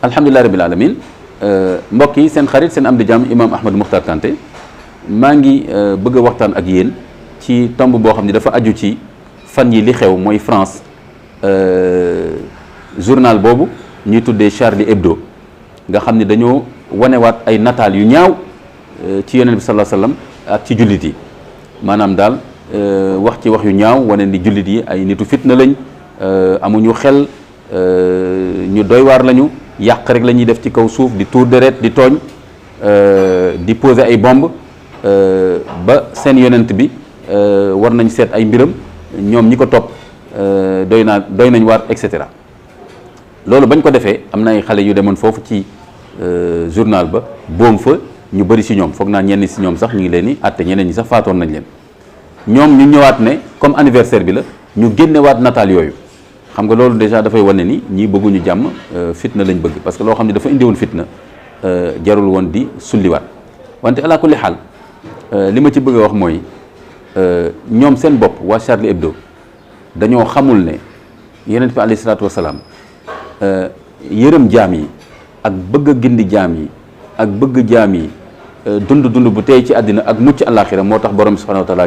alhamdulilah rabbil alamin mbokk yi seen xarit seen am di jàmm imam Ahmadou Mokhtar Kanté maa ngi bëgg a waxtaan ak yéen ci tomb boo xam ne dafa aju ci fan yi li xew mooy France journal boobu ñuy tuddee Charlie Hebdo nga xam ne dañoo wanewaat ay nataal yu ñaaw ci yonent bi sallallahu alayhi wasallam ak ci jullit yi maanaam daal wax ci wax yu ñaaw wane ni jullit yi ay nitu fitna lañ amuñu xel ñu doy waar lañu yàq rek la ñuy def ci kaw suuf di tuur deret di tooñ di poser ay bomb ba seen yonent bi war nañ seet ay mbiram ñoom ñi ko topp doy nañ waar et cetera. loolu bañ ko defee am na ay xale yu demoon foofu ci journal ba boom fa ñu bëri si ñoom foog naa ñenn si ñoom sax ñu ngi leen ni àtte ñeneen ñi sax faatoon nañ leen ñoom ñu ñëwaat ne comme anniversaire bi la ñu génnewaat nataal yooyu. xam nga loolu déjà dafay wane ni ñii bëgguñu jàmm fitna lañ bëgg parce que loo xam ne dafa indiwoon fitna jarul woon di sulliwaat wante ala kulli xaal li ma ci bëgg a wax mooy ñoom seen bopp waa Charlie Hebdo dañoo xamul ne yonent bi alayhi salaatu wasalaam yërëm jaam yi ak bëgg a gindi jaam yi ak bëgg jaam yi dund bu tey ci àddina ak mucc àllaaxira moo tax borom subhanahu wa taala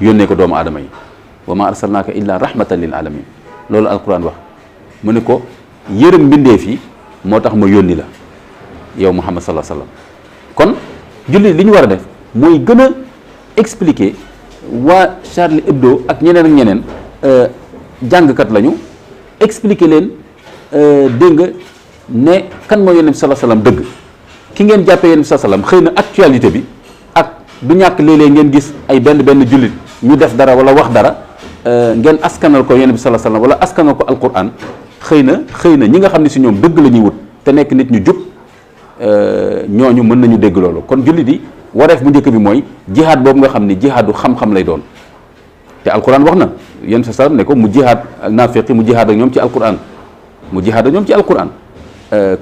yónnee ko doomu aadama yi wa ma arsalnaaka illa rahmatan lil alamin loolu alquran wax mu ne ko yërëm mbindeef yi moo tax ma yónni la yow Muhammad sallallahu alayhi wasallam kon jullit li ñu war a def mooy gën a expliquer waa Charlie Hebdo ak ñeneen jàngkat lañu expliquer leen dégg nga ne kan mooy yonent bi sallallahu alayhi wasallam dëgg ki ngeen jàppee yonent bi sallallahu alayhi wasallam xëy na actualité bi ak du ñàkk léeg-léeg ngeen gis ay benn jullit ñu def dara wala wax dara ngeen askanal ko yonent bi sallallahu alayhi wasallam wala askanal ko alquran xëy na ñi nga xam ne si ñoom dëgg la ñuy wut te nekk nit ñu jub ñooñu mën nañu dégg loolu kon jullit yi wareef bu njëkk bi mooy jihaad boobu nga xam ni jihaadu xam-xam lay doon te alquran wax na yonent bi sallallahu alayhi wasallam ne ko mu jihaad ak naafiqi mu jihaad ak ñoom ci alquran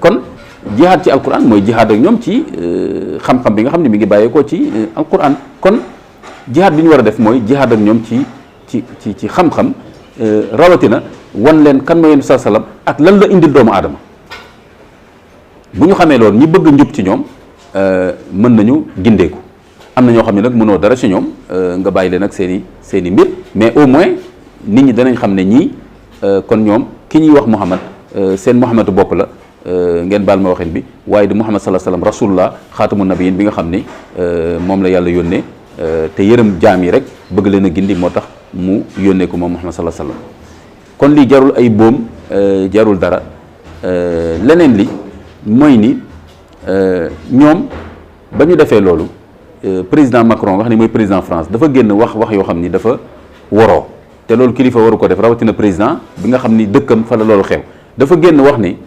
kon jihaad ci alquran mooy jihaad ak ñoom ci xam-xam bi nga xam ne mi ngi bàyyeekoo ci alquran kon jihaad bi ñu war a def mooy jihaad ak ñoom ci xam-xam rawatina wan leen kan mooy yonent bi sallallahu alayhi wasallam ak lan la indil doomu aadama bu ñu xamee loolu ñi bëgg njub ci ñoom mën nañu gindeeku am na ñoo xam ne nag mënoo dara ci ñoom nga bàyyi leen ak seen i mbir mais au moins nit ñi danañ xam ne ñii kon ñoom ki ñuy wax Muhammad seen Muhammadu bopp la ngeen baal ma waxin bi waaye di Muhammad sallallahu alayhi wasallam rasulullah xaatamu nabiyin bi nga xam ni moom la yàlla yónnee te yërëm jaam yi rek bëgg leen a gindi moo tax mu yónnee ko moom Muhammad sallallahu alayhi wasallam kon lii jarul ay boom jarul dara leneen li mooy ni ñoom ba ñu defee loolu président Macron wax ni mooy président France dafa génn wax yoo xam ni dafa waroo te loolu kilifa waru ko def rawatina président bi nga xam ni dëkkam fa la loolu xew dafa génn wax ni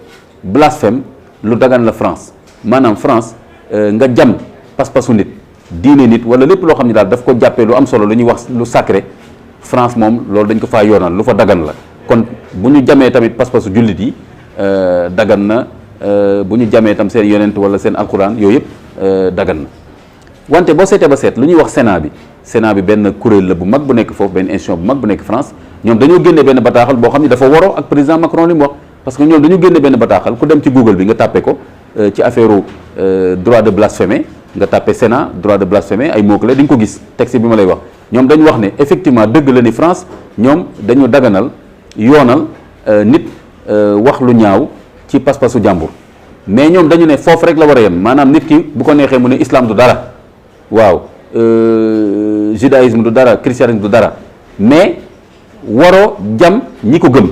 blasphème lu dagan la France maanaam France nga jam pas-pasu nit diine nit wala lépp loo xam ne daal daf ko jàppee lu am solo lu ñuy wax lu sacré France moom loolu dañ ko faa yoonal lu fa dagan la kon bu ñu jamee tamit pas-pasu jullit yi dagan na bu ñu jamee tam seen yonent wala seen alquran yooyu yëpp dagan na wante boo seetee ba seet lu ñuy wax Sénat bi benn kuréel la bu mag bu nekk foofu benn institution bu mag bu nekk France ñoom dañoo génne benn bataaxal boo xam ne dafa waroo ak président Macron li mu wax parce que ñoom dañu génne benn bataaxal ku dem ci Google bi nga tàppe ko ci affaire droit de blasphémer nga tàppe Sénat droit de blasphémer ay mots-clés di nga ko gis texte bi ma lay wax ñoom dañu wax ne effectivement dëgg la ni France ñoom dañu daganal yoonal nit wax lu ñaaw ci pas-pasu jàmbur mais ñoom dañu ne foofu rek la war a yem maanaam nit ki bu ko neexee mu ne islam du dara waaw judaïsme du dara christianisme du dara mais waroo jam ñi ko gëm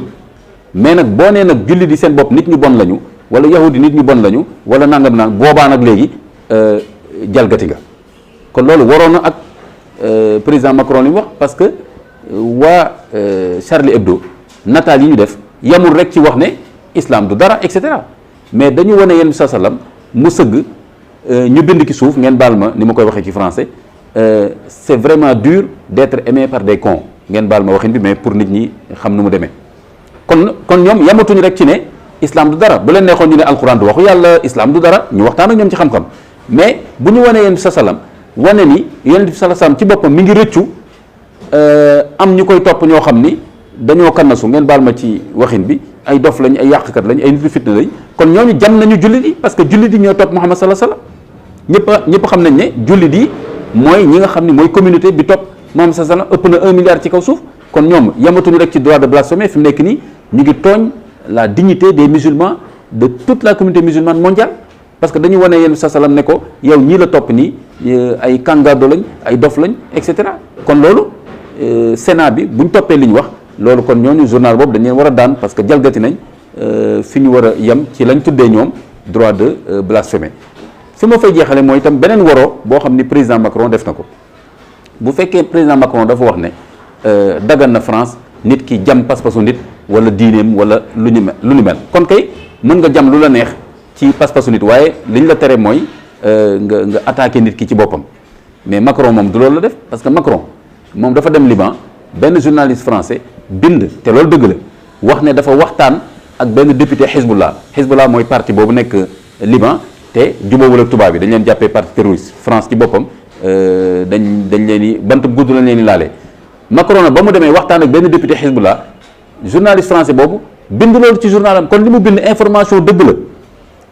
mais nag boo nee nag julli di seen bopp nit ñu bon lañu wala yahudi nit ñu bon lañu wala nangam nang boobaa nag léegi jalgati nga kon loolu waroon na ak président Macron li mu wax parce que waa Charlie Hebdo nataal yi ñu def yamul rek ci wax ne islam du dara et cetera mais dañu wane yonent bi sallallahu alayhi wasallam mu sëgg ñu bind ki suuf ngeen baal ma ni ma koy waxee ci français c'est vraiment dur d'être aimé par des cons ngeen baal ma waxin bi mais pour nit ñi xam nu mu demee kon ñoom yamatuñu rek ci ne islam du dara bu leen neexoon ñu ne alquran du waxu yàlla islam du dara ñu waxtaan ak ñoom ci xam-xam mais bu ñu wanee yonent bi sallallahu alayhi wasallam wane ni yonent bi sallallahu alayhi wasallam ci boppam mi ngi rëccu am ñu koy topp ñoo xam ni dañoo kannasu ngeen baal ma ci waxin bi ay dof lañ ay yàqkat lañ ay nit fitna lañ kon ñooñu jam nañu jullit yi parce que jullit yi ñoo topp Muhammad sallallahu alayhi wasallam ñëpp xam nañ ne jullit yi mooy ñi nga xam ne mooy communauté bi topp Muhammad sallallahu alayhi wasallam ëpp na 1 milliard ci kaw suuf kon ñoom yamatuñu rek ci droit de blasphémer fi mu nekk nii ñu ngi tooñ la dignité des musulmans de toute la communauté musulmane mondiale parce que dañu wane yéen sa salam ne ko yow ñii la topp nii ay kàngaado lañ ay dof lañ et cetera kon loolu Sénat bi buñ toppee li ñu wax loolu kon ñooñu journal boobu dañ leen war a daan parce que jalgati nañ fi ñu war a yem ci lañ tuddee ñoom droit de blasphémer fi ma fay jeexale mooy itam beneen waroo boo xam ni président Macron def na ko bu fekkee président Macron dafa wax ne dagan na France nit ki jam pas-pasu nit wala diineem wala lu ni mel kon kay mën nga jam lu la neex ci pas-pasu nit waaye li ñu la tere mooy nga attaqué nit ki ci boppam mais Macron moom du loolu la def parce que Macron moom dafa dem Liban benn journaliste français bind te loolu dëgg la wax ne dafa waxtaan ak benn député Hezbollah mooy parti boobu nekk Liban te jubóowul ak tubaab bi dañ leen jàppee parti terroriste France ci boppam dañ leen di bant gudd lañ leen di laalee Macron ba mu demee waxtaan ak benn député Hezbollah journaliste français boobu bind loolu ci journalam kon li mu bind information dëgg la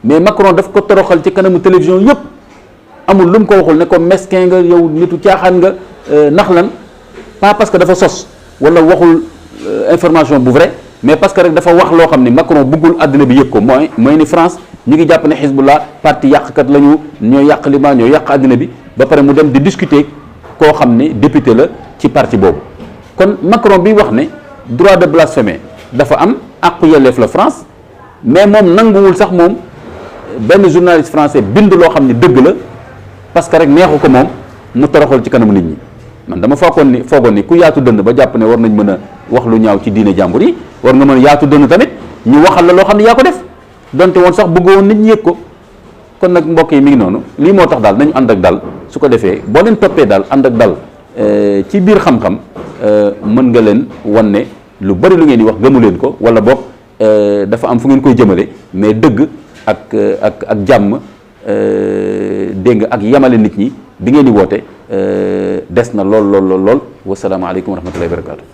mais Macron daf ko toroxal ci kanamu télévision yëpp amul lu mu ko waxul ne ko mesquin nga yow nitu caaxaan nga nax lan pas parce que dafa sos wala waxul information bu vrai mais parce que rek dafa wax loo xam ni Macron bëggul àddina bi yëg ko mooy ni France ñu ngi jàpp ne Hezbollah parti yàqkat la ñu ñoo yàq Liban ñoo yàq àddina bi ba pare mu dem di discuter koo xam ne député la ci parti boobu kon Macron bi wax ne droit de blasphémer dafa am àqu yelleef la France mais moom nanguwul sax moom benn journaliste français bind loo xam ne dëgg la parce que rek neexu ko moom mu toroxal ci kanamu nit ñi man dama foogoon ni ku yaatu dënn ba jàpp ne war nañ mën a wax lu ñaaw ci diine jàmbur yi war nga mën a yaatu dënn tamit ñu waxal la loo xam ne yaa ko def donte woon sax bëggoon nit ñi yëg ko kon nag mbokk yi mi ngi noonu lii moo tax daal nañu ànd ak dal su ko defee boo leen toppee daal ànd ak dal ci biir xam-xam mën nga leen wan ne lu bari lu ngeen di wax gëmu leen ko wala boog dafa am fu ngeen koy jëmale mais dëgg ak jàmm dégg nga ak yamale nit ñi bi ngeen di woote des na lool wasalaamaaleykum wa rahmatullahi wa barakatu